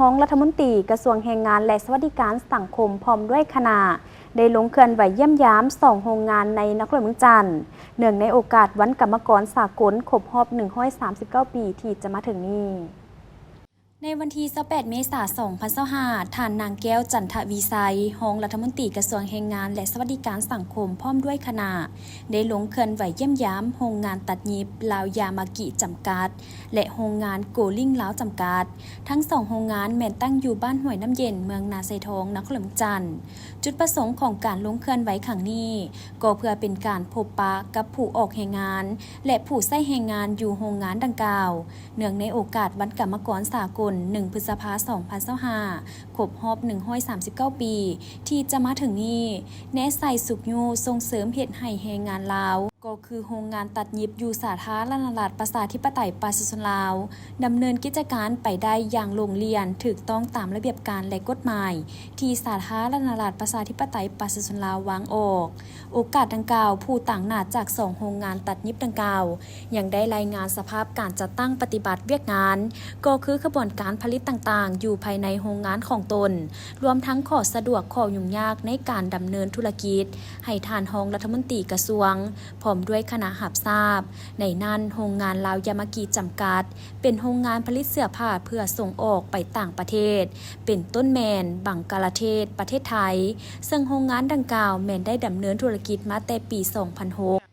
ห้องรัฐมนตรีกระทรวงแรงงานและสวัสดิการสังคมพร้อมด้วยคณะได้ลงเคลื่อนไหวเยี่ยมยาม2โรงงานในนครหลวงเมืองจันทร์เนื่องในโอกาสวันกรรมกรสากลครบรอบ139 ปีที่จะมาถึงนี้ในวันที่28 เมษายน 2025ท่านนางแก้วจันทวีไซรองรัฐมนตรีกระทรวงแรงงานและสวัสดิการสังคมพร้อมด้วยคณะได้ลงเคลื่อนไหวเยี่ยมยามโรงงานตัดเย็บลาวยามากิจำกัดและโรงงานโกลิ่งลาวจำกัดทั้ง2โรงงานแม่นตั้งอยู่บ้านห้วยน้ำเย็นเมืองนาไซทองนครหลวงจันทร์จุดประสงค์ของการลงเคลื่อนไหวครั้งนี้ก็เพื่อเป็นการพบปะกับผู้ออกแรงงานและผู้ใช้แรงงานอยู่โรงงานดังกล่าวเนื่องในโอกาสวันกรรมกรสากล1 พฤษภาคม 2025ครบรอบ139 ปีที่จะมาถึงนี้แนะใส่สุขยูส่งเสริมเฮ็ดให้แรงงานลาวก็คือโรงงานตัดเย็บอยู่สาธารณรัฐประชาธิปไตยประชาชนลาวดำเนินกิจการไปได้อย่างลงเรียนถูกต้องตามระเบียบการและกฎหมายที่สาธารณรัฐประชาธิปไตยประชาชนลาววางออกโอกาสดังกล่าวผู้ต่างหน้าจาก2โรงงานตัดเย็บดังกล่าวยังได้รายงานสภาพการจัดตั้งปฏิบัติเวียกงานก็คือขบวนการผลิตต่างๆอยู่ภายในโรงงานของตนรวมทั้งข้อสะดวกข้อยุ่งยากในการดำเนินธุรกิจให้ท่านรองรัฐมนตรีกระทรวงพร้อมด้วยคณะรับทราบในนั้นโรงงานลาวยามากิจำกัดเป็นโรงงานผลิตเสื้อผ้าเพื่อส่งออกไปต่างประเทศเป็นต้นแมนบังกลาเทศประเทศไทยซึ่งโรงงานดังกล่าวแมนได้ดำเนินธุรกิจมาแต่ปี 2006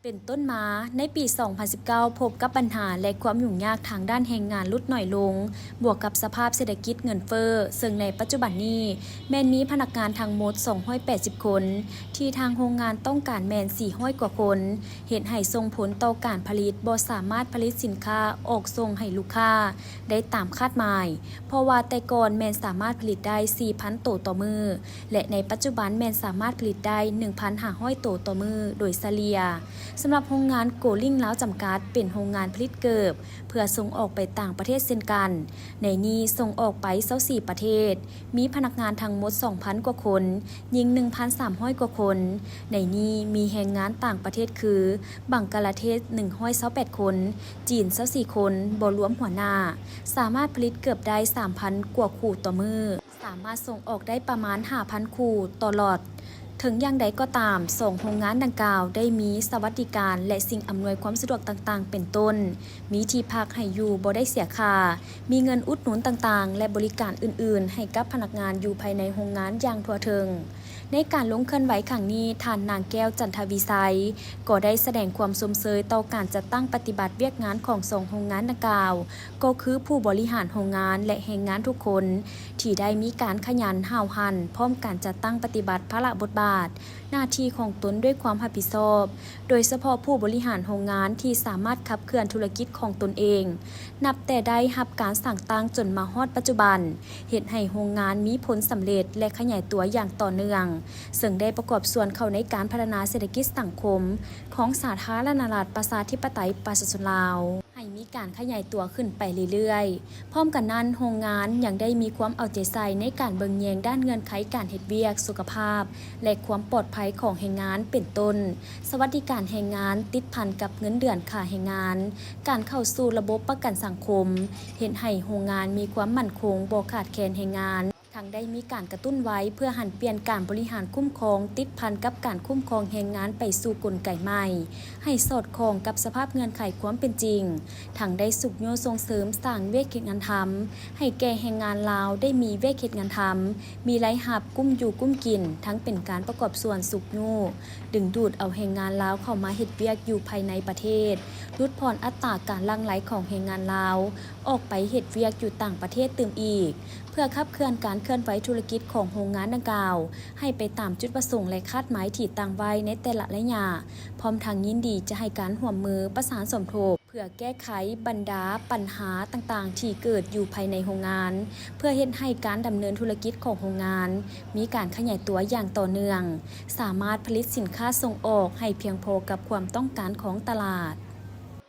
เป็นต้นมาในปี 2019 พบกับปัญหาและความยุ่งยากทางด้านแรงงานลดหน่อยลงบวกกับสภาพเศรษฐกิจเงินเฟ้อซึ่งในปัจจุบันนี้แมนมีพนักงานทั้งหมด280 คนที่ทางโรงงานต้องการแมน400 กว่าคนเห็นให้ส่งผลต่อการผลิตบ่สามารถผลิตสินค้าออกส่งให้ลูกค้าได้ตามคาดหมายเพราะว่าแต่ก่อนแมนสามารถผลิตได้ 4,000 โตต่อมือและในปัจจุบันแมนสามารถผลิตได้ 1,500 โตต่อมือโดยเฉลี่ยสำหรับโรงงานโกลิ่งลาวจำกัดเป็นโรงงานผลิตเกิบเพื่อส่งออกไปต่างประเทศเช่นกันในนี้ส่งออกไป24 ประเทศมีพนักงานทั้งหมด 2,000 กว่าคนยิง 1,300 กว่าคนในนี้มีแรงงานต่างประเทศคือบังกลาเทศ128 คนจีน24 คนบ่รวมหัวหน้าสามารถผลิตเกือบได้ 3,000 กว่าคู่ต่อมือสามารถส่งออกได้ประมาณ 5,000 คู่ต่อล็อตถึงอย่างใดก็ตามส่งโรงงานดังกล่าวได้มีสวัสดิการและสิ่งอำนวยความสะดวกต่างๆเป็นต้นมีที่พักให้อยู่บ่ได้เสียค่ามีเงินอุดหนุนต่างๆและบริการอื่นๆให้กับพนักงานอยู่ภายในโรงงานอย่างทั่วถึงในการลงเคลื่อนไหวครั้งนี้ท่านนางแก้วจันทวีไซก็ได้แสดงความสมเสยต่อการจัดตั้งปฏิบัติเวียกงานของ2โรงงานดังกล่าวก็คือผู้บริหารโรงงานและแรงงานทุกคนที่ได้มีการขยันห้าวหันพร้อมการจัดตั้งปฏิบัติภาระบทบาทหน้าที่ของตนด้วยความรับผิดชอบโดยเฉพาะผู้บริหารโรงงานที่สามารถขับเคลื่อนธุรกิจของตนเองนับแต่ได้รับการสั่งตั้งจนมาฮอดปัจจุบันเฮ็ดให้โรงงานมีผลสำเร็จและขยายตัวอย่างต่อเนื่องซึ่งได้ประกอบส่วนเข้าในการพัฒนาเศรษฐกิจสังคมของสาธารณรัฐประชาธิปไตยประชาชนลาวให้มีการขยายตัวขึ้นไปเรื่อยๆพร้อมกันนั้นโรงงานยังได้มีความเอาใจใส่ในการเบิ่งแยงด้านเงื่อนไขการเฮ็ดเวียกสุขภาพและความปลอดภัยของแรงงานเป็นต้นสวัสดิการแรงงานติดพันกับเงินเดือนค่าแรงงานการเข้าสู่ระบบประกันสังคมเฮ็ดให้โรงงานมีความมั่นคงบ่ขาดแคลนแรงงานทั้งได้มีการกระตุ้นไว้เพื่อหันเปลี่ยนการบริหารคุ้มครองติดพันกับการคุ้มครองแรงงานไปสู่กลไกใหม่ให้สอดคล้องกับสภาพเงื่อนไขความเป็นจริงทั้งได้สุขโยส่งเสริมสร้างเวทงานทำให้แก่แรงงานลาวได้มีเวทงานทำมีรายรับกุ้มอยู่กุ้มกินทั้งเป็นการประกอบส่วนสุขโยดึงดูดเอาแรงงานลาวเข้ามาเฮ็ดเวียกอยู่ภายในประเทศลดผ่อนอัตราการหลั่งไหลของแรงงานลาวออกไปเฮ็ดเวียกอยู่ต่างประเทศตื่มอีกเพื่อขับเคลื่อนการเคลื่อนไหวธุรกิจของโรงงานดังกล่าวให้ไปตามจุดประสงค์และคาดหมายที่ตั้งไว้ในแต่ละระยะพร้อมทางยินดีจะให้การร่วมมือประสานสมทบเพื่อแก้ไขบรรดาปัญหาต่างๆที่เกิดอยู่ภายในโรงงานเพื่อเฮ็ดให้การดำเนินธุรกิจของโรงงานมีการขยายตัวอย่างต่อเนื่องสามารถผลิตสินค้าส่งออกให้เพียงพอกับความต้องการของตลาด